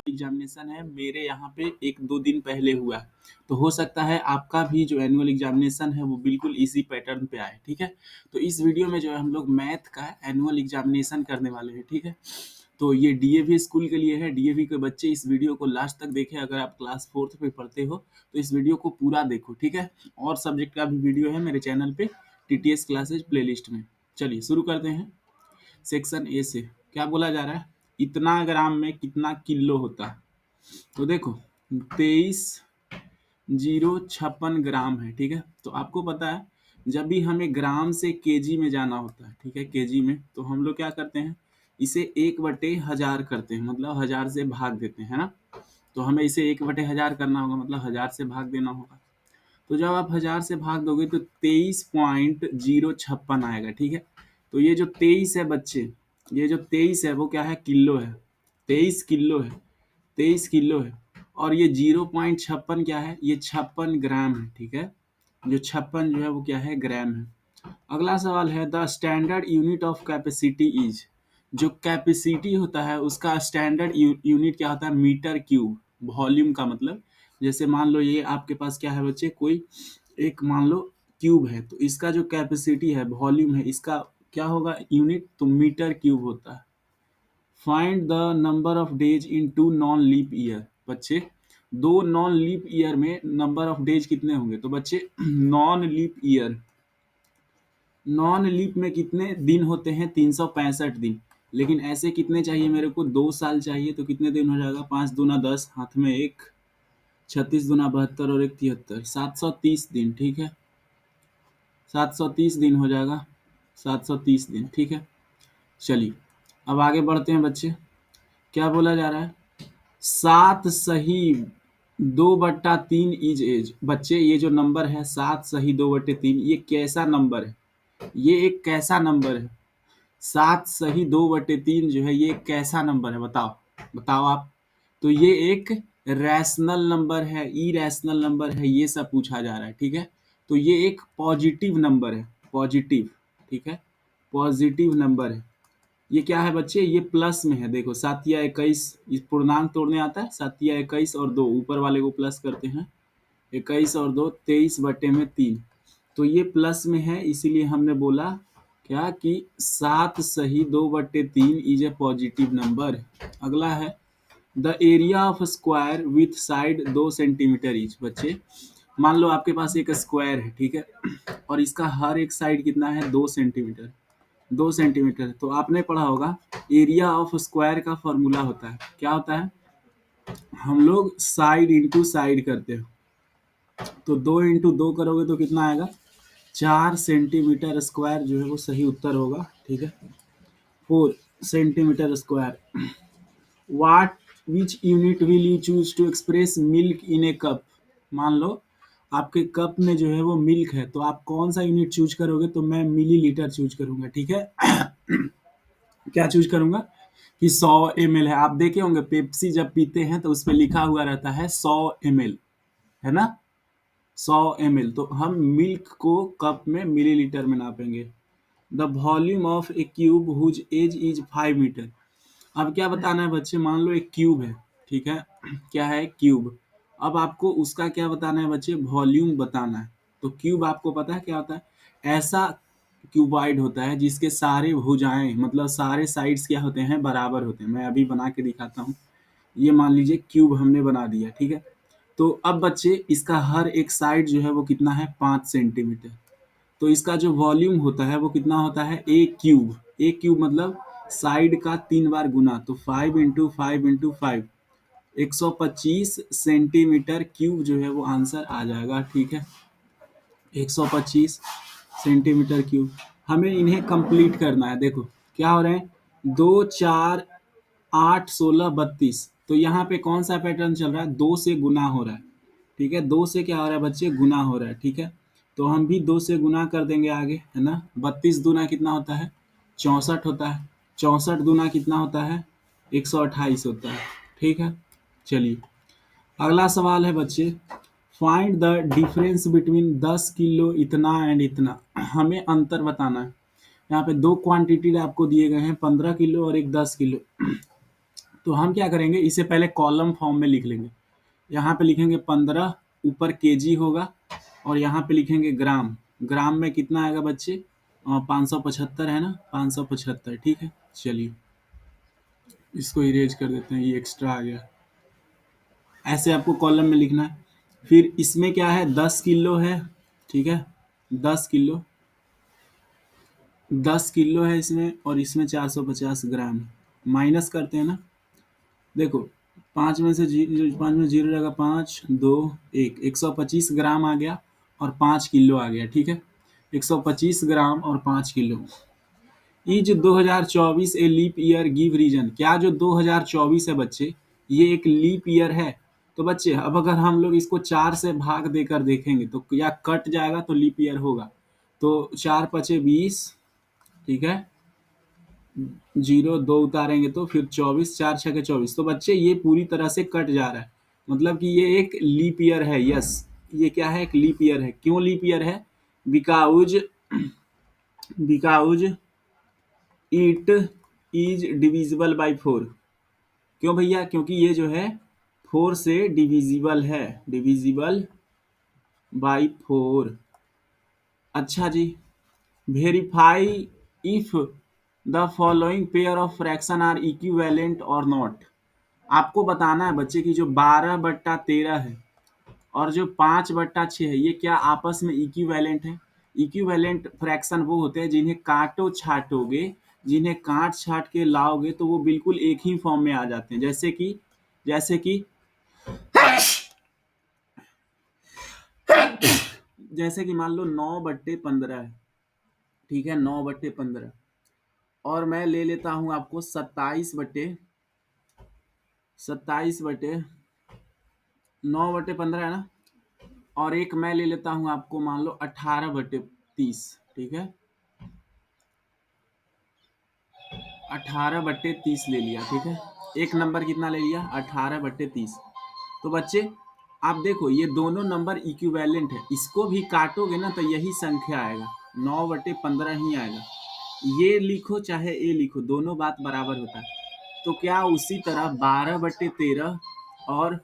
Examination है, मेरे यहाँ पे 1-2 दिन पहले हुआ है। तो हो सकता है आपका भी जो एनुअल एग्जामिनेशन है वो बिल्कुल इसी पैटर्न पे आए, ठीक है। तो इस वीडियो में जो है हम लोग मैथ का एनुअल एग्जामिनेशन करने वाले हैं, ठीक है। तो ये डीएवी स्कूल के लिए है। डीएवी के बच्चे इस वीडियो को लास्ट तक देखें। अगर आप क्लास 4th पे पढ़ते हो तो इस वीडियो को पूरा देखो, ठीक है। और सब्जेक्ट का भी वीडियो है मेरे चैनल पे टीटीएस क्लासेज प्लेलिस्ट में। चलिए शुरू करते हैं। सेक्शन ए से क्या बोला जा रहा है, इतना ग्राम में कितना किलो होता है। तो देखो 23,056 ग्राम है, ठीक है। तो आपको पता है जब भी हमें ग्राम से केजी में जाना होता है, ठीक है, केजी में, तो हम लोग क्या करते हैं, इसे 1/1000 करते हैं, मतलब 1000 से भाग देते हैं, है ना। तो हमें इसे 1/1000 करना होगा, मतलब 1000 से भाग देना होगा। तो जब आप 1000 से भाग दोगे तो 23.056 आएगा, ठीक है। तो ये जो 23 है बच्चे, ये जो 23 है वो क्या है, किलो है। 23 किलो है, 23 किलो है। और ये 0.56 क्या है, ये 56 ग्राम है, ठीक है। जो 56 जो है वो क्या है, ग्राम है। अगला सवाल है, the standard unit of capacity is. जो कैपेसिटी होता है उसका स्टैंडर्ड यूनिट क्या होता है, मीटर क्यूब। वॉल्यूम का मतलब, जैसे मान लो ये आपके पास क्या है बच्चे, कोई एक मान लो क्यूब है, तो इसका जो कैपेसिटी है, वॉल्यूम है, इसका क्या होगा यूनिट, तो मीटर क्यूब होता है। Find the number of days in 2 non leap year. बच्चे 2 नॉन लीप ईयर में नंबर ऑफ डेज कितने होंगे, तो बच्चे नॉन लीप में कितने दिन होते हैं, 365 दिन। लेकिन ऐसे कितने चाहिए मेरे को, 2 साल चाहिए, तो कितने दिन हो जाएगा, 5 दूना 10, हाथ में 1, 36 दूना 72 और 1 73, 730 दिन, ठीक है। 730 दिन हो जाएगा, 730 दिन, ठीक है। चलिए अब आगे बढ़ते हैं बच्चे। क्या बोला जा रहा है, 7 सही 2/3 इज एज। बच्चे ये जो नंबर है 7 सही 2/3, ये कैसा नंबर है, ये एक कैसा नंबर है। 7 सही 2/3 जो है ये एक कैसा नंबर है, बताओ बताओ आप। तो ये एक रैशनल नंबर है, इरैशनल नंबर है, ये सब पूछा जा रहा है, ठीक है। तो ये एक पॉजिटिव नंबर है, पॉजिटिव, ठीक है, पॉजिटिव नंबर है। ये क्या है बच्चे, ये प्लस में है। देखो 7 या 21, इस पूर्णांक तोड़ने आता है, 7 या 21 और 2 ऊपर वाले को प्लस करते हैं, 21 और 2 23/3। तो ये प्लस में है, इसीलिए हमने बोला क्या कि 7 सही 2/3 इज ए पॉजिटिव नंबर। अगला है, the area of square with side 2 centimetre etch. बच्चे मान लो आपके पास एक स्क्वायर है, ठीक है, और इसका हर एक साइड कितना है, 2 सेंटीमीटर। 2 सेंटीमीटर, तो आपने पढ़ा होगा एरिया ऑफ स्क्वायर का फॉर्मूला होता है, क्या होता है, हम लोग साइड इंटू साइड करते हैं। तो 2 इंटू 2 करोगे तो कितना आएगा, 4 सेंटीमीटर स्क्वायर जो है वो सही उत्तर होगा, ठीक है। 4 centimetre square. What which unit will you choose to express milk in a cup. मान लो आपके कप में जो है वो मिल्क है, तो आप कौन सा यूनिट चूज करोगे, तो मैं मिलीलीटर चूज करूंगा, ठीक है। क्या चूज करूंगा कि 100 ml है। आप देखे होंगे पेप्सी जब पीते हैं तो उस पर लिखा हुआ रहता है 100 ml, है ना, 100 ml। तो हम मिल्क को कप में मिलीलीटर में नापेंगे। The volume of a cube whose edge is 5 metre. अब क्या बताना है बच्चे, मान लो एक क्यूब है, ठीक है, क्या है, क्यूब। अब आपको उसका क्या बताना है बच्चे, वॉल्यूम बताना है। तो क्यूब आपको पता है क्या होता है, ऐसा क्यूबॉइड होता है जिसके सारे भुजाएं, मतलब सारे साइड्स क्या होते हैं, बराबर होते हैं। मैं अभी बना के दिखाता हूँ। ये मान लीजिए क्यूब हमने बना दिया, ठीक है। तो अब बच्चे इसका हर एक साइड जो है वो कितना है, 5 सेंटीमीटर। तो इसका जो वॉल्यूम होता है वो कितना होता है, ए क्यूब। ए क्यूब मतलब साइड का 3 बार गुना, तो 5 इंटू 5 इंटू 5, 125 सेंटीमीटर क्यूब जो है वो आंसर आ जाएगा, ठीक है। 125 सेंटीमीटर क्यूब। हमें इन्हें कंप्लीट करना है। देखो क्या हो रहे हैं, 2 4 8 16 32। तो यहाँ पे कौन सा पैटर्न चल रहा है, 2 से गुना हो रहा है, ठीक है। 2 से क्या हो रहा है बच्चे, गुना हो रहा है, ठीक है। तो हम भी 2 से गुना कर देंगे आगे, है ना। 32 दूना कितना होता है, 64 होता है। 64 दूना कितना होता है, 128 होता है, ठीक है। चलिए अगला सवाल है बच्चे, find the difference between 10 kilo इतना एंड इतना। हमें अंतर बताना है। यहाँ पे 2 क्वांटिटी आपको दिए गए हैं, 15 किलो और एक 10 किलो। तो हम क्या करेंगे, इसे पहले कॉलम फॉर्म में लिख लेंगे। यहाँ पे लिखेंगे 15, ऊपर केजी होगा, और यहाँ पे लिखेंगे ग्राम। ग्राम में कितना आएगा बच्चे? 575 है ना, 575। ठीक है, चलिए इसको इरेज कर देते हैं, ये एक्स्ट्रा आ गया। ऐसे आपको कॉलम में लिखना है। फिर इसमें क्या है, 10 किलो है। ठीक है, 10 किलो, 10 किलो है इसमें, और इसमें 450 ग्राम है। माइनस करते हैं ना, देखो, 5 में 0 जाएगा, 5, 2, 1, 125 ग्राम आ गया, और 5 किलो आ गया। ठीक है, 125 ग्राम और 5 kilo. Is 2024 a leap year give reason? क्या जो 2024 है बच्चे, ये एक लीप ईयर है? तो बच्चे अब अगर हम लोग इसको 4 से भाग देकर देखेंगे तो या कट जाएगा तो लीप ईयर होगा। तो 4 × 5 = 20। ठीक है, 0 2 उतारेंगे तो फिर 24, 4 × 6 = 24। तो बच्चे ये पूरी तरह से कट जा रहा है, मतलब कि ये एक लीप ईयर है। यस, ये क्या है, एक लीप ईयर है। क्यों लीप ईयर है? Because because it is divisible by 4। क्यों भैया? क्योंकि ये जो है 4 से डिविजिबल है, डिविजिबल बाई 4। अच्छा जी, verify if the following pair of fraction are equivalent or not. आपको बताना है बच्चे की जो 12/13 है और जो 5/6 है, ये क्या आपस में इक्विवेलेंट है? इक्विवेलेंट फ्रैक्शन वो होते हैं जिन्हें काटो छाटोगे, जिन्हें काट छाट के लाओगे तो वो बिल्कुल एक ही फॉर्म में आ जाते हैं। जैसे कि जैसे कि मान लो 9/15 है। ठीक है, 9/15, और मैं ले लेता हूं आपको 27/9/15 है ना, और एक मैं ले लेता हूं आपको, मान लो 18/30। ठीक है, 18/30 ले लिया। ठीक है, एक नंबर कितना ले लिया? 18/30। तो बच्चे आप देखो, ये दोनों नंबर इक्विवेलेंट है, इसको भी काटोगे ना तो यही संख्या आएगा, 9/15 ही आएगा। ये लिखो चाहे ए लिखो, दोनों बात बराबर होता है। तो क्या उसी तरह 12/13 और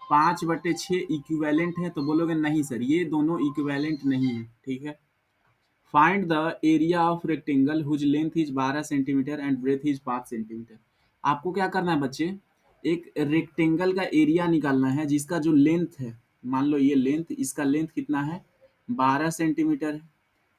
5/6 इक्विवेलेंट है? तो बोलोगे नहीं सर, ये दोनों इक्विवेलेंट नहीं है। ठीक है, find the area of rectangle whose length is 12 centimetre and breadth is 5 centimetre. आपको क्या करना है बच्चे, एक रेक्टेंगल का एरिया निकालना है जिसका जो लेंथ है, मान लो ये लेंथ, इसका लेंथ कितना है? 12 सेंटीमीटर है,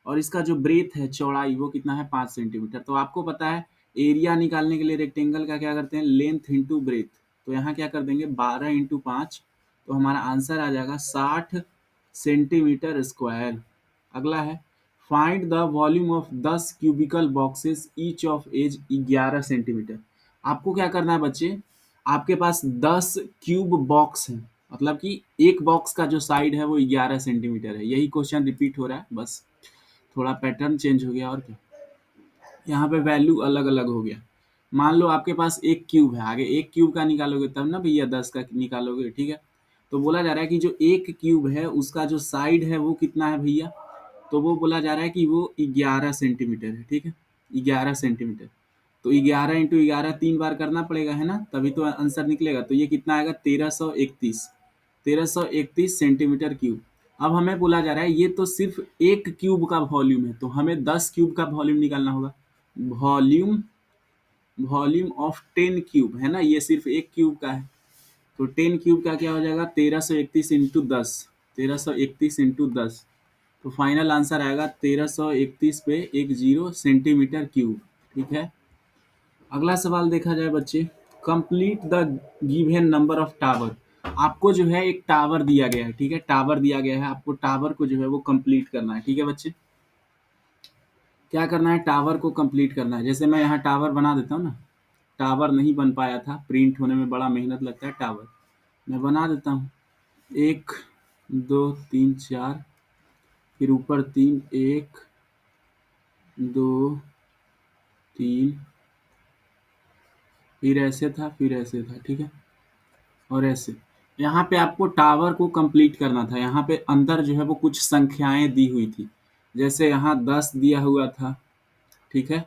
और इसका जो ब्रेथ है, चौड़ाई, वो कितना है? 5 सेंटीमीटर। तो आपको पता है एरिया निकालने के लिए रेक्टेंगल का क्या करते हैं? Length into breadth. तो यहाँ क्या कर देंगे? 12 × 5, तो हमारा आंसर आ जाएगा 60 सेंटीमीटर स्क्वायर। अगला है, find the volume of 10 cubical boxes each of edge 11 centimetre. आपको क्या करना है बच्चे, आपके पास 10 क्यूब बॉक्स है, मतलब कि एक बॉक्स का जो साइड है वो 11 सेंटीमीटर है। यही क्वेश्चन रिपीट हो रहा है, बस थोड़ा पैटर्न चेंज हो गया और क्या, यहाँ पे वैल्यू अलग अलग हो गया। मान लो आपके पास एक क्यूब है, आगे एक क्यूब का निकालोगे तब ना भैया 10 का निकालोगे। ठीक है, तो बोला जा रहा है कि जो एक क्यूब है उसका जो साइड है वो कितना है भैया? तो वो बोला जा रहा है कि वो 11 सेंटीमीटर है। ठीक है, 11 सेंटीमीटर। तो 11 × 11 3 बार करना पड़ेगा, है ना, तभी तो आंसर निकलेगा। तो ये कितना आएगा? 1331 सेंटीमीटर क्यूब। अब हमें बोला जा रहा है ये तो सिर्फ एक क्यूब का वॉल्यूम है, तो हमें 10 क्यूब का वॉल्यूम निकालना होगा। वॉल्यूम वॉल्यूम ऑफ 10 क्यूब है ना, ये सिर्फ एक क्यूब का है। तो 10 क्यूब का क्या हो जाएगा? 1331 × 10, 1331 × 10। तो फाइनल आंसर आएगा 1331 पे 10 सेंटीमीटर क्यूब। ठीक है, अगला सवाल देखा जाए बच्चे, complete the given number of tower. आपको जो है एक टावर दिया गया है। ठीक है, टावर दिया गया है, आपको टावर को जो है वो कंप्लीट करना है। ठीक है बच्चे, क्या करना है? टावर को कंप्लीट करना है। जैसे मैं यहाँ टावर बना देता हूँ ना, टावर नहीं बन पाया था, प्रिंट होने में बड़ा मेहनत लगता है, टावर मैं बना देता हूँ। 1 2 3 4, फिर ऊपर 3, 1 2 3, फिर ऐसे था, फिर ऐसे था। ठीक है, और ऐसे यहाँ पे आपको टावर को कंप्लीट करना था। यहाँ पे अंदर जो है वो कुछ संख्याएं दी हुई थी, जैसे यहाँ 10 दिया हुआ था। ठीक है,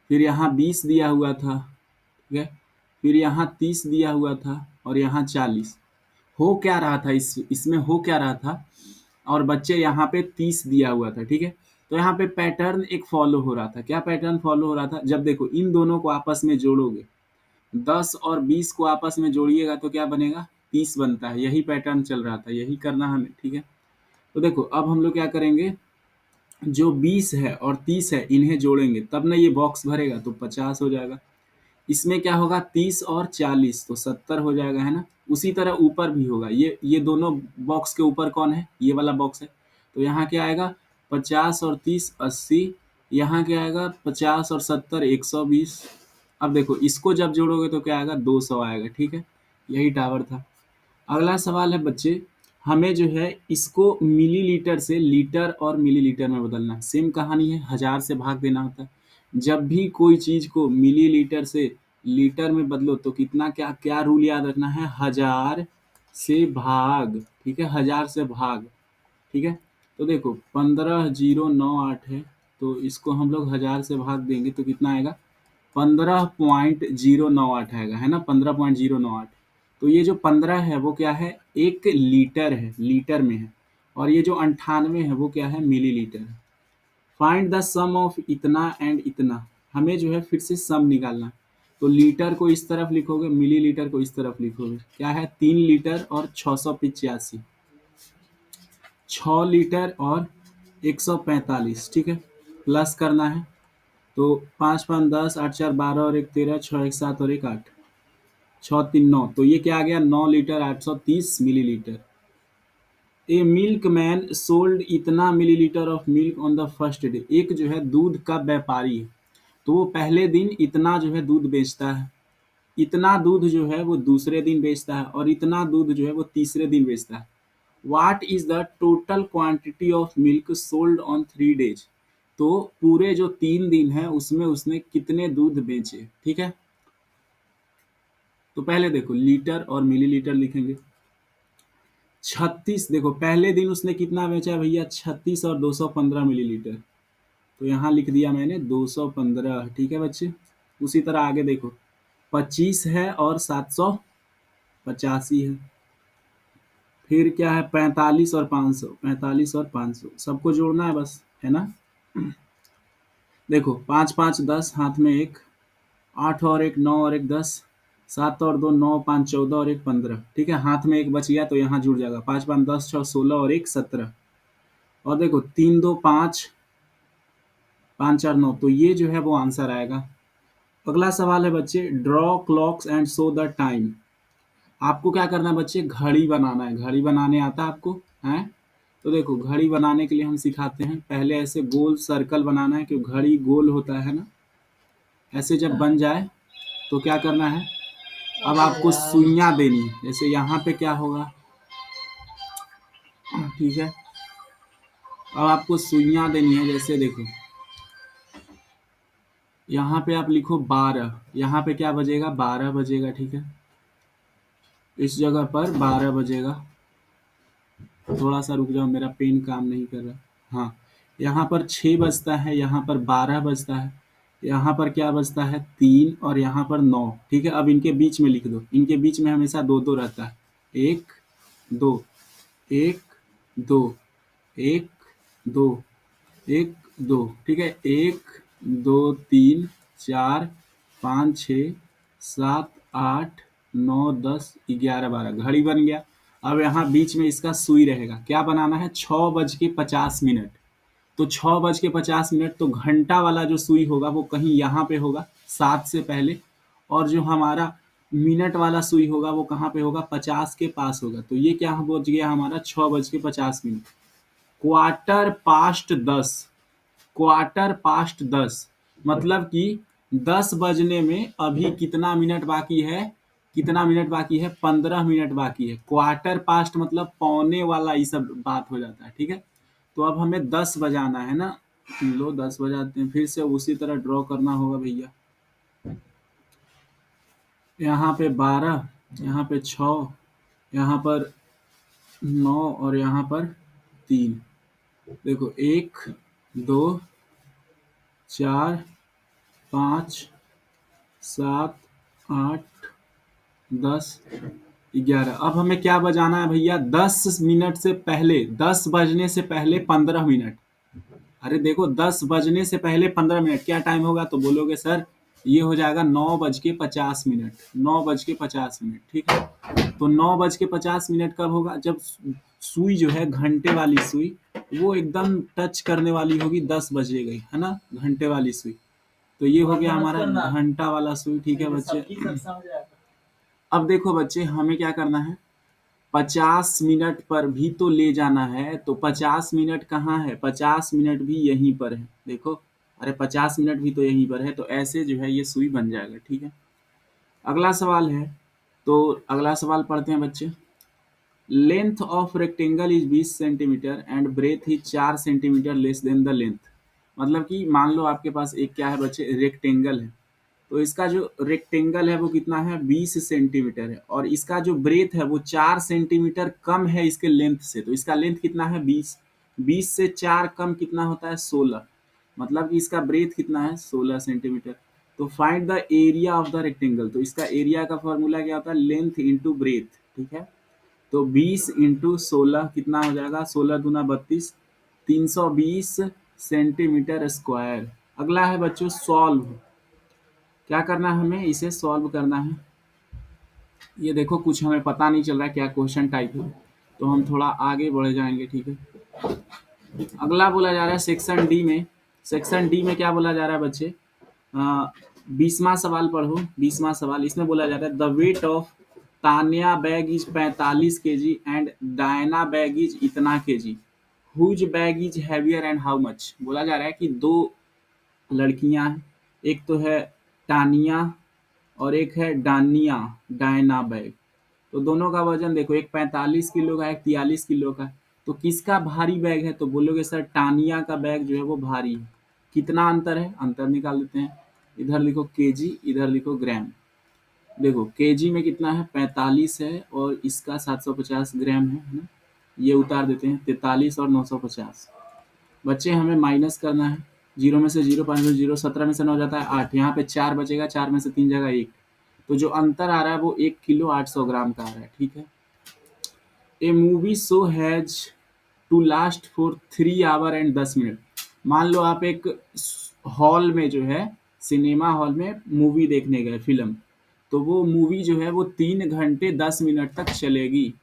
फिर यहाँ 20 दिया हुआ था। ठीक है, फिर यहाँ 30 दिया हुआ था और यहाँ 40। हो क्या रहा था इसमें हो क्या रहा था, और बच्चे यहाँ पे 30 दिया हुआ था, ठीक है। तो यहाँ पे पैटर्न एक फॉलो हो रहा था। क्या पैटर्न फॉलो हो रहा था? जब देखो इन दोनों को आपस में जोड़ोगे, 10 और 20 को आपस में जोड़िएगा तो क्या बनेगा? 30 बनता है। यही पैटर्न चल रहा था, यही करना हमें, ठीक है। तो देखो अब हम लोग क्या करेंगे, जो 20 है और 30 है इन्हें जोड़ेंगे तब ना ये बॉक्स भरेगा, तो 50 हो जाएगा। इसमें क्या होगा, 30 और 40 तो 70 हो जाएगा, है ना। उसी तरह ऊपर भी होगा, ये दोनों बॉक्स के ऊपर कौन है? ये वाला बॉक्स है। तो यहाँ क्या आएगा, 50 और 30 80। यहाँ क्या आएगा, 50 और 70 120। अब देखो इसको जब जोड़ोगे तो क्या आएगा, 200 आएगा, ठीक है। यही टावर था। अगला सवाल है बच्चे, हमें जो है इसको मिलीलीटर से लीटर और मिलीलीटर में बदलना है। सेम कहानी है, 1000 से भाग देना होता है। जब भी कोई चीज को मिलीलीटर से लीटर में बदलो तो कितना, क्या क्या रूल याद रखना है, 1000 से भाग, ठीक है, 1000 से भाग, ठीक है। तो देखो 15098 है, तो इसको हम लोग 1000 से भाग देंगे तो कितना आएगा, 15.098 आएगा, है ना, 15.098। तो ये जो 15 है वो क्या है, एक लीटर है, लीटर में है। और ये जो 98 है वो क्या है, मिलीलीटर है। फाइंड द सम ऑफ इतना एंड इतना। हमें जो है फिर से सम निकालना है। तो लीटर को इस तरफ लिखोगे, मिलीलीटर को इस तरफ लिखोगे। क्या है, 3 लीटर और 685, 6 लीटर और 145, ठीक है। प्लस करना है। तो 5 5 10, 8 4 12 और 1 13, 6 1 7 और 1 8, 6 3 9। तो ये क्या आ गया, 9 लीटर 830 मिलीलीटर। ए मिल्क मैन सोल्ड इतना millilitre of milk on the first day. एक जो है दूध का व्यापारी है, तो वो पहले दिन इतना जो है दूध बेचता है, इतना दूध जो है वो दूसरे दिन बेचता है, और इतना दूध जो है वो तीसरे दिन बेचता है। What is the total quantity of milk sold on 3 days. तो पूरे जो 3 दिन है उसमें उसने कितने दूध बेचे, ठीक है। तो पहले देखो लीटर और मिलीलीटर लिखेंगे। 36, देखो पहले दिन उसने कितना बेचा भैया, 36 और 215 मिलीलीटर। तो यहाँ लिख दिया मैंने 215, ठीक है बच्चे। उसी तरह आगे देखो, 25 है और 785 है। फिर क्या है, 45 और 500, 45 और 500 सबको जोड़ना है बस, है ना। देखो 5 5 10, हाथ में एक, 8 और 1 9 और 1 10, 7 और 2 9, 5 14 और 1 15, ठीक है। हाथ में एक बच गया तो यहाँ जुड़ जाएगा, 5 5 10 6 16 और 1 17। और देखो 3 2 5, 5 4 9, तो ये जो है वो आंसर आएगा। अगला सवाल है बच्चे, draw clocks and show the time. आपको क्या करना है बच्चे, घड़ी बनाना है। घड़ी बनाने आता है आपको, हैं? तो देखो घड़ी बनाने के लिए हम सिखाते हैं। पहले ऐसे गोल सर्कल बनाना है, क्योंकि घड़ी गोल होता है ना। ऐसे जब बन जाए तो क्या करना है, अब आपको सुइयां देनी है। जैसे यहाँ पे क्या होगा, ठीक है। अब आपको सुइयां देनी है, जैसे देखो यहाँ पे आप लिखो 12, यहाँ पे क्या बजेगा, 12 बजेगा, ठीक है। इस जगह पर 12 बजेगा। थोड़ा सा रुक जाओ, मेरा पेन काम नहीं कर रहा। हाँ, यहाँ पर 6 बजता है, यहाँ पर 12 बजता है, यहाँ पर क्या बजता है, 3, और यहाँ पर 9, ठीक है। अब इनके बीच में लिख दो, इनके बीच में हमेशा दो दो रहता है, 1 2 1 2 1 2 1 2, ठीक है। 1 2 3 4 5 6 7 8 9 10 11 12, घड़ी बन गया। अब यहाँ बीच में इसका सुई रहेगा। क्या बनाना है, 6:50। तो 6:50, तो घंटा वाला जो सुई होगा वो कहीं यहाँ पे होगा 7 से पहले, और जो हमारा मिनट वाला सुई होगा वो कहाँ पे होगा, 50 के पास होगा। तो ये क्या बच गया हमारा, 6:50। क्वार्टर पास्ट 10, क्वार्टर पास्ट 10 मतलब कि 10 बजने में अभी कितना मिनट बाकी है, कितना मिनट बाकी है, 15 मिनट बाकी है। क्वार्टर पास्ट मतलब पौने वाला, ये सब बात हो जाता है, ठीक है। तो अब हमें 10 बजाना है ना, लो 10 बजाते हैं। फिर से उसी तरह ड्रॉ करना होगा भैया। यहाँ पे 12, यहाँ पे 6, यहाँ पर 9 और यहाँ पर 3। देखो 1 2 4 5 7 8 10, 11। अब हमें क्या बजाना है भैया? 10 मिनट से पहले, 10 बजने से पहले 15 मिनट। अरे देखो, 10 बजने से पहले 15 मिनट क्या टाइम होगा? तो बोलोगे सर ये हो जाएगा 9:50। 9:50, ठीक है। तो 9:50 कब होगा? जब सुई जो है, घंटे वाली सुई, वो एकदम टच करने वाली होगी, 10 बजे गई है ना, घंटे वाली सुई। तो ये हो गया हमारा घंटा वाला सुई, ठीक है बच्चे। अब देखो बच्चे, हमें क्या करना है? 50 मिनट पर भी तो ले जाना है। तो 50 मिनट कहाँ है? 50 मिनट भी यहीं पर है, देखो। अरे 50 मिनट भी तो यहीं पर है। तो ऐसे जो है ये सुई बन जाएगा, ठीक है। अगला सवाल है, तो अगला सवाल पढ़ते हैं बच्चे। Length of rectangle is 20 centimetre and breadth is 4 centimetre less than the length. मतलब कि मान लो आपके पास एक क्या है बच्चे, रेक्टेंगल है। तो इसका जो रेक्टेंगल है वो कितना है? 20 सेंटीमीटर है। और इसका जो ब्रेथ है वो 4 सेंटीमीटर कम है इसके लेंथ से। तो इसका लेंथ कितना है? 20। 20 से 4 कम कितना होता है? 16। मतलब कि इसका ब्रेथ कितना है? 16 सेंटीमीटर। तो find the area of the rectangle. तो इसका एरिया का फॉर्मूला क्या होता है? लेंथ इंटू ब्रेथ, ठीक है। तो 20 × 16 कितना हो जाएगा? 16×2 = 32, 320 सेंटीमीटर स्क्वायर। अगला है बच्चों सॉल्व। क्या करना है हमें? इसे सॉल्व करना है। ये देखो, कुछ हमें पता नहीं चल रहा है क्या क्वेश्चन टाइप है, तो हम थोड़ा आगे बढ़ जाएंगे, ठीक है। अगला बोला जा रहा है सेक्शन डी में। सेक्शन डी में क्या बोला जा रहा है बच्चे? 20वां सवाल पढ़ो। 20वां सवाल, इसमें बोला जा रहा है the weight of Tanya bag is 45 kg and Diana bag is इतना kg. Whose bag is heavier and how much. बोला जा रहा है कि दो लड़कियां हैं, एक तो है टानिया और एक है डानिया, डायना बैग। तो दोनों का वजन देखो, एक 45 किलो का, एक 43 किलो का। तो किसका भारी बैग है? तो बोलोगे सर टानिया का बैग जो है वो भारी है। कितना अंतर है? अंतर निकाल देते हैं। इधर लिखो केजी, इधर लिखो ग्राम। देखो केजी में कितना है? 45 है, और इसका 750 ग्राम है ना। ये उतार देते हैं, 43 और 950। बच्चे हमें माइनस करना है। 0 में से 0, 5 में से 0, 17 में से 9 जाता है 8। यहाँ पे 4 बचेगा, 4 में से 3 जाएगा 1। तो जो अंतर आ रहा है वो 1 किलो 800 ग्राम का आ रहा है, ठीक है। A movie show has to last for 3 hour and 10 minute. मान लो आप एक हॉल में जो है, सिनेमा हॉल में मूवी देखने गए, फिल्म। तो वो मूवी जो है वो 3 घंटे 10 मिनट तक चलेगी।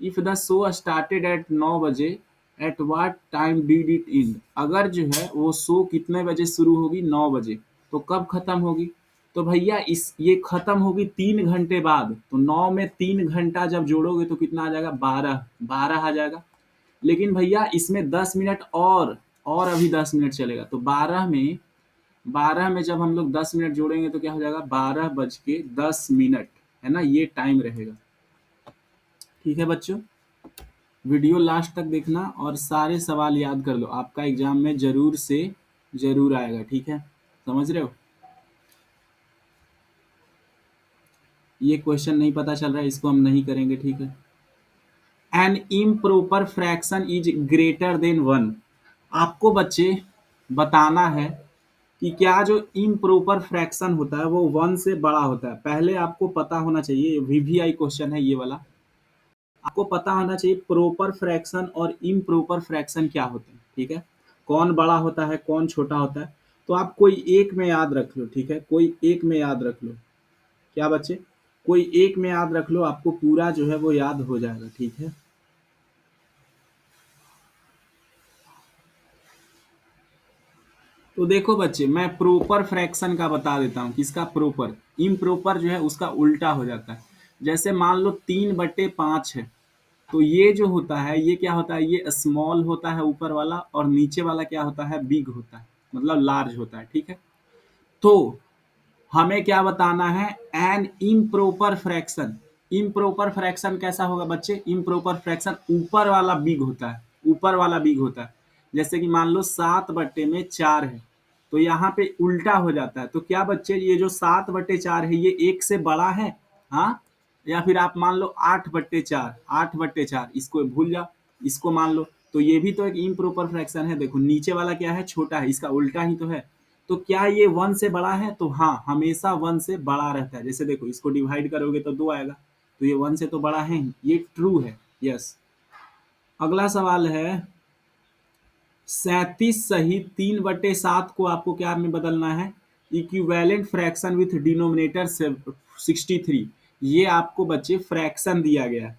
If the show started at 9 बजे, at what time did it end. अगर जो है वो शो कितने बजे शुरू होगी? 9 बजे। तो कब खत्म होगी? तो भैया इस ये खत्म होगी 3 घंटे बाद। तो 9 में 3 घंटा जब जोड़ोगे तो कितना आ जाएगा? 12। 12 आ जाएगा। लेकिन भैया इसमें 10 मिनट और अभी 10 मिनट चलेगा। तो 12 में जब हम लोग 10 मिनट जोड़ेंगे तो क्या हो जाएगा? 12:10 है ना, ये टाइम रहेगा। ठीक है बच्चों, वीडियो लास्ट तक देखना और सारे सवाल याद कर लो, आपका एग्जाम में जरूर से जरूर आएगा, ठीक है। समझ रहे हो? ये क्वेश्चन नहीं पता चल रहा है, इसको हम नहीं करेंगे, ठीक है। An improper fraction is greater than 1। आपको बच्चे बताना है कि क्या जो इम्प्रोपर फ्रैक्शन होता है वो 1 से बड़ा होता है। पहले आपको पता होना चाहिए, वीवीआई क्वेश्चन है ये वाला। आपको पता होना चाहिए प्रोपर फ्रैक्शन और इम्प्रोपर फ्रैक्शन क्या होते हैं, ठीक है। कौन बड़ा होता है, कौन छोटा होता है। तो आप कोई एक में याद रख लो, ठीक है। कोई एक में याद रख लो। क्या बच्चे? कोई एक में याद रख लो, आपको पूरा जो है वो याद हो जाएगा, ठीक है। तो देखो बच्चे, मैं प्रोपर फ्रैक्शन का बता देता हूँ। किसका? प्रोपर। इम्प्रोपर जो है उसका उल्टा हो जाता है। जैसे मान लो 3/5 है, तो ये जो होता है ये क्या होता है? ये स्मॉल होता है ऊपर वाला, और नीचे वाला क्या होता है? बिग होता है, मतलब लार्ज होता है, ठीक है। तो हमें क्या बताना है? An improper fraction. Improper fraction कैसा होगा बच्चे? इम्प्रोपर फ्रैक्शन ऊपर वाला बिग होता है, ऊपर वाला बिग होता है। जैसे कि मान लो 7/4 है, तो यहाँ पे उल्टा हो जाता है। तो क्या बच्चे, ये जो 7/4 है ये 1 से बड़ा है? हाँ। या फिर आप मान लो 8/4, 8/4, इसको भूल जाओ, इसको मान लो। तो ये भी तो एक इम्प्रोपर फ्रैक्शन है। देखो नीचे वाला क्या है? छोटा है, इसका उल्टा ही तो है। तो क्या ये 1 से बड़ा है? तो हाँ, हमेशा 1 से बड़ा रहता है। जैसे देखो इसको डिवाइड करोगे तो 2 आएगा, तो ये 1 से तो बड़ा है ही, ये ट्रू है। यस। अगला सवाल है 37 सहित 3/7 को आपको क्या में बदलना है? Equivalent fraction with denominator 63। ये आपको बच्चे फ्रैक्शन दिया गया है,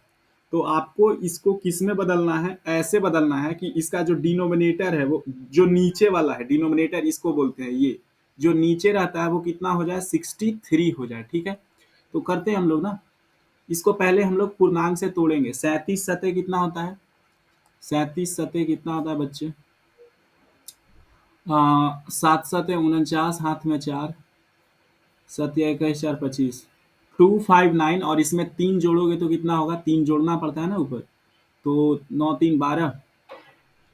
तो आपको इसको किस में बदलना है? ऐसे बदलना है कि इसका जो डिनोमिनेटर है वो जो नीचे वाला है, डिनोमिनेटर इसको बोलते हैं, ये जो नीचे रहता है वो कितना हो जाए? 63 हो जाए। ठीक है, तो करते हैं हम लोग ना, इसको पहले हम लोग पूर्णांक से तोड़ेंगे। 37 सतह कितना होता है? 37 सतह कितना होता है बच्चे? 7 7 49, हाथ में 4, 7 21 4 25, 259। और इसमें 3 जोड़ोगे तो कितना होगा? 3 जोड़ना पड़ता है ना ऊपर, तो 9 3 12,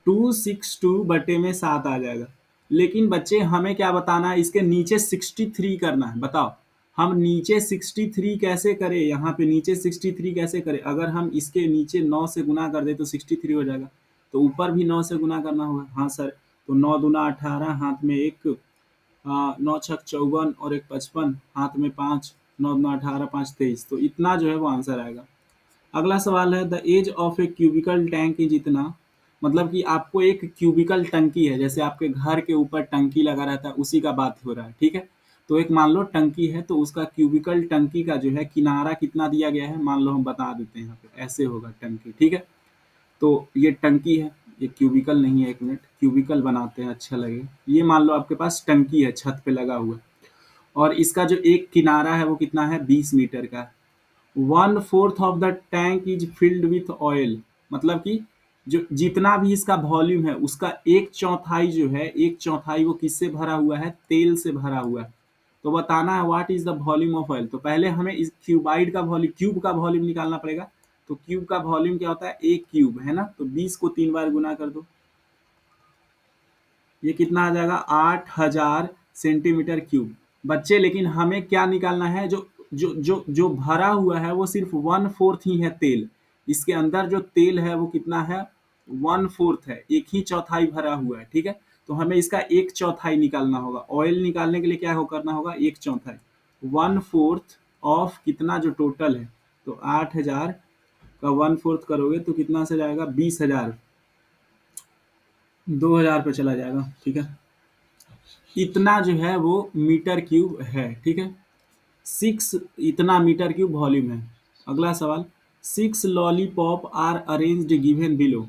262/7 आ जाएगा। लेकिन बच्चे हमें क्या बताना है? इसके नीचे 63 करना है। बताओ हम नीचे 63 कैसे करें? यहाँ पे नीचे 63 कैसे करें? अगर हम इसके नीचे 9 से गुना कर दे तो 63 हो जाएगा, तो ऊपर भी 9 से गुना करना होगा। हाँ सर, तो 9 दूना 18, हाथ में 1, 9 छक 54 और 1 55, हाथ में 5, 9 दूना 18, 5 23, तो इतना जो है वो आंसर आएगा। अगला सवाल है the edge of a cubical tank is इतना। मतलब कि आपको एक क्यूबिकल टंकी है, जैसे आपके घर के ऊपर टंकी लगा रहता है, उसी का बात हो रहा है। ठीक है, तो एक मान लो टंकी है, तो उसका क्यूबिकल टंकी का जो है किनारा कितना दिया गया है, मान लो हम बता देते हैं। यहाँ पे ऐसे होगा टंकी। ठीक है, तो ये टंकी है, ये क्यूबिकल नहीं है। 1 मिनट, क्यूबिकल बनाते हैं अच्छा लगे। ये मान लो आपके पास टंकी है, छत पे लगा हुआ, और इसका जो एक किनारा है वो कितना है? 20 मीटर का। 1/4 of the tank is filled with oil. मतलब कि जो जितना भी इसका वॉल्यूम है उसका 1/4 जो है, 1/4 वो किससे भरा हुआ है? तेल से भरा हुआ है। तो बताना है what is the volume of oil. तो पहले हमें इस क्यूबाइड का वॉल्यूम, क्यूब का वॉल्यूम निकालना पड़ेगा। तो क्यूब का वॉल्यूम क्या होता है? 1 क्यूब है ना, तो 20 को 3 बार गुना कर दो, ये कितना आ जाएगा? 8000 सेंटीमीटर क्यूब। बच्चे लेकिन हमें क्या निकालना है? जो भरा हुआ है वो सिर्फ 1/4 ही है तेल। इसके अंदर जो तेल है वो कितना है? 1/4 है, 1/4 भरा हुआ है। ठीक है, तो हमें इसका 1/4 निकालना होगा। ऑयल निकालने के लिए क्या करना होगा? 1/4, 1/4 ऑफ कितना जो टोटल है, तो 8000 का 1/4 करोगे तो कितना से जाएगा? 20,000, 2000 पे चला जाएगा। ठीक है, इतना जो है वो मीटर क्यूब है। ठीक है, 6 इतना मीटर क्यूब वॉल्यूम है। अगला सवाल, 6 lollipop are arranged given below.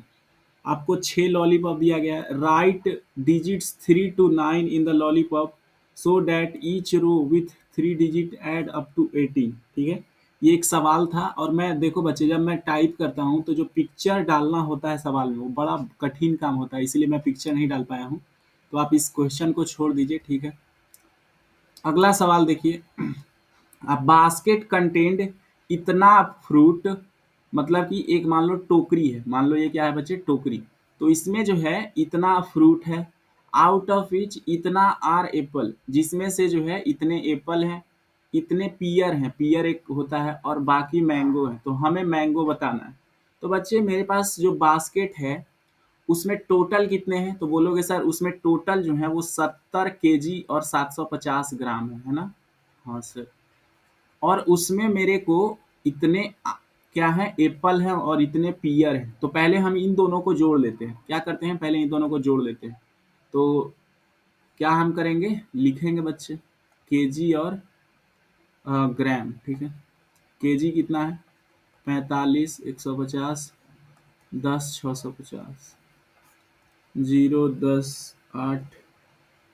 आपको 6 लॉलीपॉप दिया गया है। Write digits 3 to 9 in the lollipop so that each row with 3 digit add up to 18। ठीक है, ये एक सवाल था, और मैं देखो बच्चे जब मैं टाइप करता हूँ तो जो पिक्चर डालना होता है सवाल में वो बड़ा कठिन काम होता है, इसलिए मैं पिक्चर नहीं डाल पाया हूँ। तो आप इस क्वेश्चन को छोड़ दीजिए। ठीक है, अगला सवाल देखिए, अ बास्केट कंटेंड इतना फ्रूट। मतलब कि एक मान लो टोकरी है, मान लो ये क्या है बच्चे? टोकरी। तो इसमें जो है इतना फ्रूट है, आउट ऑफ विच इतना आर एप्पल, जिसमें से जो है इतने एप्पल हैं, इतने पियर हैं, पियर एक होता है, और बाकी मैंगो है। तो हमें मैंगो बताना है। तो बच्चे मेरे पास जो बास्केट है उसमें टोटल कितने हैं? तो बोलोगे सर उसमें टोटल जो है वो 70 kg और 750 ग्राम है ना? हाँ सर, और उसमें मेरे को इतने क्या है? एप्पल है और इतने पियर है। तो पहले हम इन दोनों को जोड़ लेते हैं। क्या करते हैं? पहले इन दोनों को जोड़ लेते हैं। तो क्या हम करेंगे? लिखेंगे बच्चे केजी और ग्राम। ठीक है, केजी कितना है? 45, 150, 10, 650, 0, 10, 8,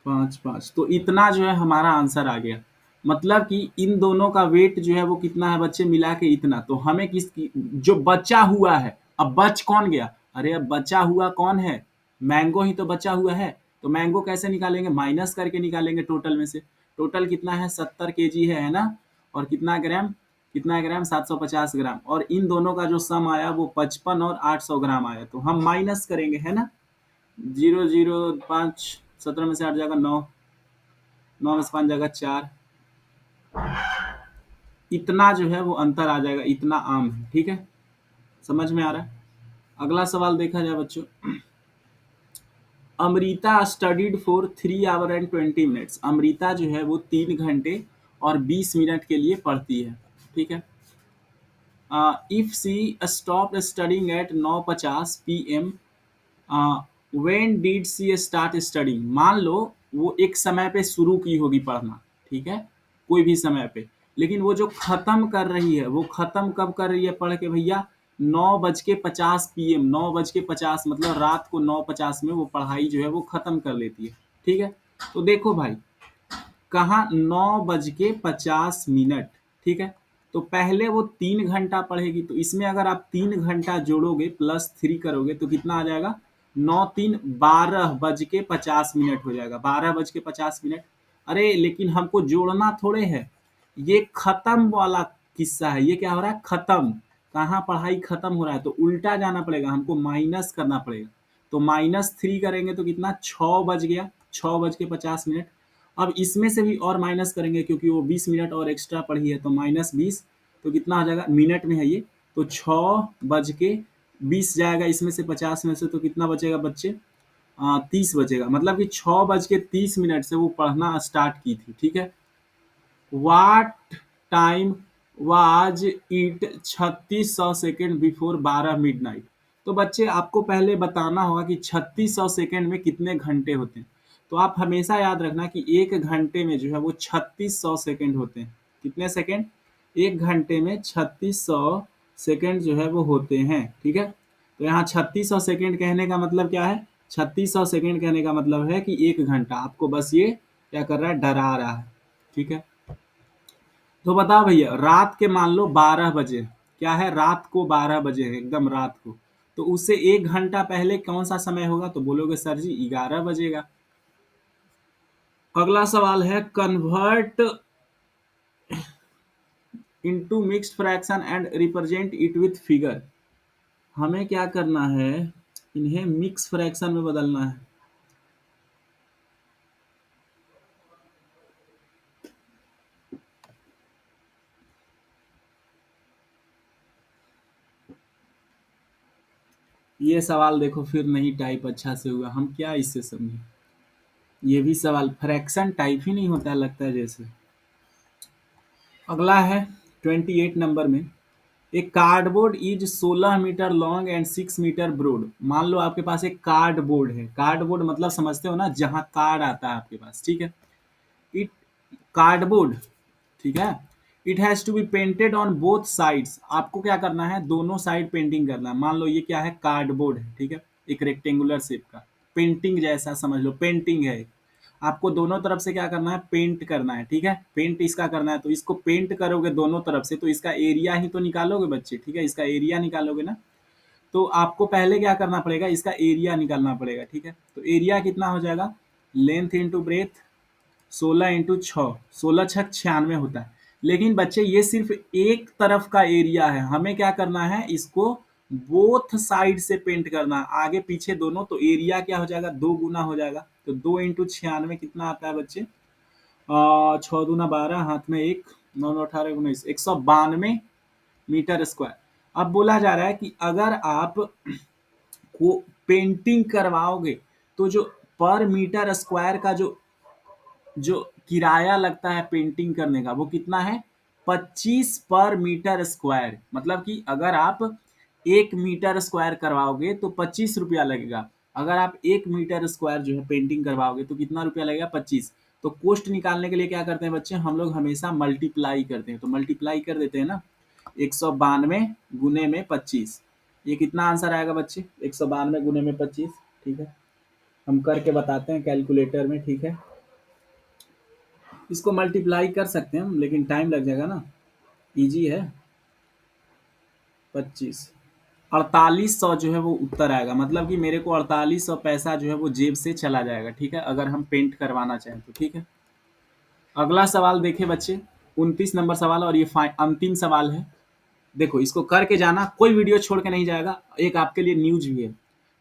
5, 5, तो इतना जो है हमारा आंसर आ गया। मतलब कि इन दोनों का वेट जो है वो कितना है बच्चे? मिला के इतना। तो हमें किस जो बचा हुआ है, अब बच कौन गया? अरे अब बचा हुआ कौन है? मैंगो ही तो बचा हुआ है। तो मैंगो कैसे निकालेंगे? माइनस करके निकालेंगे टोटल में से। टोटल कितना है? 70 kg है ना, और कितना ग्राम? कितना ग्राम? 750 ग्राम। और इन दोनों का जो सम आया वो 55 और 800 ग्राम आया। तो हम माइनस करेंगे, है ना? 0 0 5, 17 में से 8 जाएगा 9, 9 में से 5 जाएगा 4। इतना जो है वो अंतर आ जाएगा, इतना आम है। ठीक है, समझ में आ रहा है? अगला सवाल देखा जाए बच्चों, Amrita studied for 3 hour and 20 minutes. Amrita जो है वो 3 घंटे और 20 मिनट के लिए पढ़ती है। ठीक है। If she stop studying at 9:50 PM, when did she start studying. मान लो वो एक समय पे शुरू की होगी पढ़ना, ठीक है, कोई भी समय पे, लेकिन वो जो खत्म कर रही है वो खत्म कब कर रही है पढ़ के भैया? 9:50 PM, 9:50 मतलब रात को 9:50 में वो पढ़ाई जो है वो खत्म कर लेती है। ठीक है। तो देखो भाई, कहाँ 9:50। ठीक है। तो पहले वो 3 घंटा पढ़ेगी, तो इसमें अगर आप 3 घंटा जोड़ोगे +3 करोगे तो कितना आ जाएगा? 9 3 12:50 हो जाएगा। 12:50। अरे लेकिन हमको जोड़ना थोड़े है, ये खत्म वाला किस्सा है। ये क्या हो रहा है? खत्म। कहाँ पढ़ाई खत्म हो रहा है? तो उल्टा जाना पड़ेगा, हमको माइनस करना पड़ेगा। तो -3 करेंगे तो कितना? 6 बज गया, 6:50। अब इसमें से भी और माइनस करेंगे क्योंकि वो 20 मिनट और एक्स्ट्रा पढ़ी है, तो -20। तो कितना आ जाएगा? मिनट में है ये, तो 6:20 जाएगा इसमें से, 50 में से, तो कितना बचेगा बच्चे? 30 बचेगा। मतलब कि 6:30 से वो पढ़ना स्टार्ट की थी। ठीक है। What time was it 3600 second before 12 midnight. तो बच्चे आपको पहले बताना होगा कि 3600 सेकेंड में कितने घंटे होते हैं। तो आप हमेशा याद रखना कि 1 घंटे में जो है वो 3600 सेकेंड होते हैं। कितने सेकेंड? 1 घंटे में 3600 सेकेंड जो है वो होते हैं। ठीक है। तो यहाँ 3600 सेकेंड कहने का मतलब क्या है? 3600 सेकेंड कहने का मतलब है कि 1 घंटा। आपको बस ये क्या कर रहा है? डरा रहा है। ठीक है। तो बताओ भैया, रात के मान लो 12 बजे, क्या है? रात को 12 बजे है, एकदम रात को। तो उससे 1 घंटा पहले कौन सा समय होगा? तो बोलोगे सर जी 11 बजेगा। अगला सवाल है, convert into mixed fraction and represent it with figure. हमें क्या करना है? इन्हें मिक्स फ्रैक्शन में बदलना है। ये सवाल देखो फिर नहीं टाइप अच्छा से हुआ, हम क्या इससे समझे? ये भी सवाल फ्रैक्शन टाइप ही नहीं होता है, लगता है जैसे। अगला है 28 नंबर में, एक cardboard is 16 metre long and 6 metre broad. मान लो आपके पास एक कार्डबोर्ड है। कार्डबोर्ड मतलब समझते हो ना, जहां कार्ड आता है आपके पास। ठीक है। इट कार्डबोर्ड, ठीक है, it has to be painted on both sides. आपको क्या करना है? दोनों साइड पेंटिंग करना है। मान लो ये क्या है? कार्डबोर्ड है। ठीक है। एक रेक्टेंगुलर शेप का, पेंटिंग जैसा समझ लो, पेंटिंग है। आपको दोनों तरफ से क्या करना है? पेंट करना है। ठीक है। पेंट इसका करना है, तो इसको पेंट करोगे दोनों तरफ से तो इसका एरिया ही तो निकालोगे बच्चे। ठीक है। इसका एरिया निकालोगे ना, तो आपको पहले क्या करना पड़ेगा? इसका एरिया निकालना पड़ेगा। ठीक है। तो एरिया कितना हो जाएगा? लेंथ इंटू ब्रेथ, 16 इंटू 6, 16×6 = 96 होता है। लेकिन बच्चे ये सिर्फ एक तरफ का एरिया है, हमें क्या करना है? इसको बोथ साइड से पेंट करना है, आगे पीछे दोनों। तो एरिया क्या हो जाएगा? 2 गुना हो जाएगा। तो 2 × 96 कितना आता है बच्चे? 6 दूना 12, हाथ में 1, 9 9 18 19, 192 मीटर स्क्वायर। अब बोला जा रहा है कि अगर आप को पेंटिंग करवाओगे तो जो पर मीटर स्क्वायर का जो किराया लगता है पेंटिंग करने का, वो कितना है? 25 पर मीटर स्क्वायर। मतलब कि अगर आप 1 मीटर स्क्वायर करवाओगे तो 25 रुपया लगेगा। अगर आप 1 मीटर स्क्वायर जो है पेंटिंग करवाओगे तो कितना रुपया लगेगा? 25। तो कोस्ट निकालने के लिए क्या करते हैं बच्चे? हम लोग हमेशा मल्टीप्लाई करते हैं। तो मल्टीप्लाई कर देते हैं ना, 192 × 25। ये कितना आंसर आएगा बच्चे? 192 × 25। ठीक है। हम करके बताते हैं कैलकुलेटर में। ठीक है। इसको मल्टीप्लाई कर सकते हैं हम, लेकिन टाइम लग जाएगा ना। इजी है। 25, 4800 जो है वो उत्तर आएगा। मतलब कि मेरे को 4800 पैसा जो है वो जेब से चला जाएगा। ठीक है। अगर हम पेंट करवाना चाहें तो। ठीक है। अगला सवाल देखे बच्चे, 29 नंबर सवाल, और ये अंतिम सवाल है। देखो इसको करके जाना, कोई वीडियो छोड़ के नहीं जाएगा। एक आपके लिए न्यूज भी है।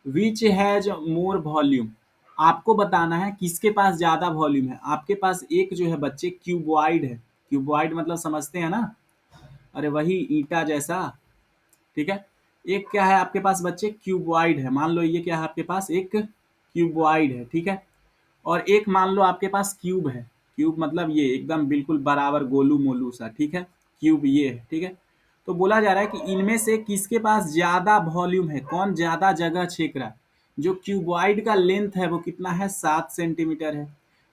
Which has more volume. आपको बताना है किसके पास ज्यादा वॉल्यूम है। आपके पास एक जो है बच्चे क्यूबॉइड है। क्यूबॉइड मतलब समझते हैं ना? अरे वही ईंटा जैसा। ठीक है। एक क्या है आपके पास बच्चे? क्यूबॉइड है। मान लो ये क्या है आपके पास? एक क्यूबॉइड है, ठीक है। और एक मान लो आपके पास क्यूब है, क्यूब मतलब ये एकदम बिल्कुल बराबर गोलू मोलू सा, ठीक है। क्यूब ये है, ठीक है। तो बोला जा रहा है कि इनमें से किसके पास ज्यादा वॉल्यूम है, कौन ज्यादा जगह छेक रहा है। जो क्यूबॉइड का लेंथ है वो कितना है, 7 सेंटीमीटर है।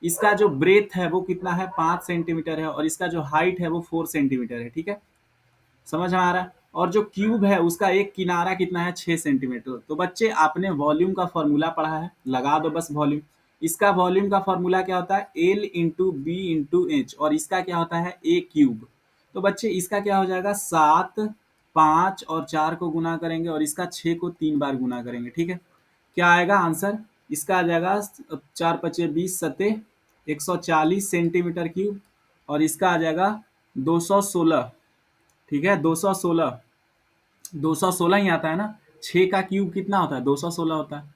इसका जो ब्रेथ है वो कितना है, 5 सेंटीमीटर है। और इसका जो हाइट है वो 4 सेंटीमीटर है, ठीक है। समझ में आ रहा है। और जो क्यूब है उसका एक किनारा कितना है, 6 सेंटीमीटर। तो बच्चे आपने वॉल्यूम का फॉर्मूला पढ़ा है, लगा दो बस वॉल्यूम। इसका वॉल्यूम का फॉर्मूला क्या होता है, L into B into H. और इसका क्या होता है, ए क्यूब। तो बच्चे इसका क्या हो जाएगा, 7, 5 और 4 को गुना करेंगे और इसका 6 को 3 बार गुना करेंगे, ठीक है। क्या आएगा आंसर, इसका आ जाएगा 4 × 5 = 20 सते 140 सेंटीमीटर क्यूब। और इसका आ जाएगा 216, ठीक है। 216, 216 ही आता है ना। 6 का क्यूब कितना होता है, 216 होता है।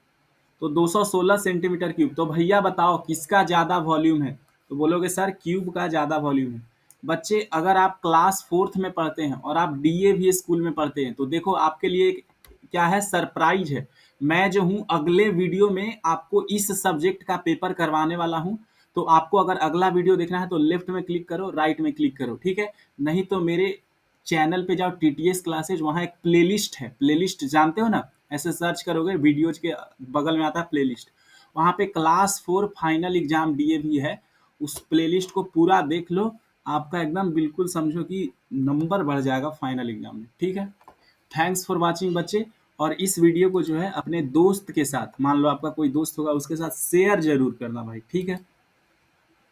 तो 216 सेंटीमीटर क्यूब। तो भैया बताओ किसका ज्यादा वॉल्यूम है। तो बोलोगे सर क्यूब का ज्यादा वॉल्यूम है। बच्चे अगर आप क्लास 4th में पढ़ते हैं और आप डीएवी स्कूल में पढ़ते हैं तो देखो आपके लिए क्या है, सरप्राइज है। मैं जो हूँ अगले वीडियो में आपको इस सब्जेक्ट का पेपर करवाने वाला हूँ। तो आपको अगर अगला वीडियो देखना है तो लेफ्ट में क्लिक करो, राइट में क्लिक करो, ठीक है। नहीं तो मेरे चैनल पे जाओ, टीटीएस क्लासेज, वहाँ एक प्लेलिस्ट है, प्लेलिस्ट जानते हो ना, ऐसे सर्च करोगे वीडियोज के बगल में आता है प्लेलिस्ट। वहाँ पे क्लास 4 फाइनल एग्जाम डीएवी है। उस प्लेलिस्ट को पूरा देख लो, आपका एकदम बिल्कुल समझो कि नंबर बढ़ जाएगा फाइनल एग्जाम में, ठीक है। थैंक्स फॉर वाचिंग बच्चे। और इस वीडियो को जो है अपने दोस्त के साथ, मान लो आपका कोई दोस्त होगा उसके साथ शेयर जरूर करना भाई, ठीक है।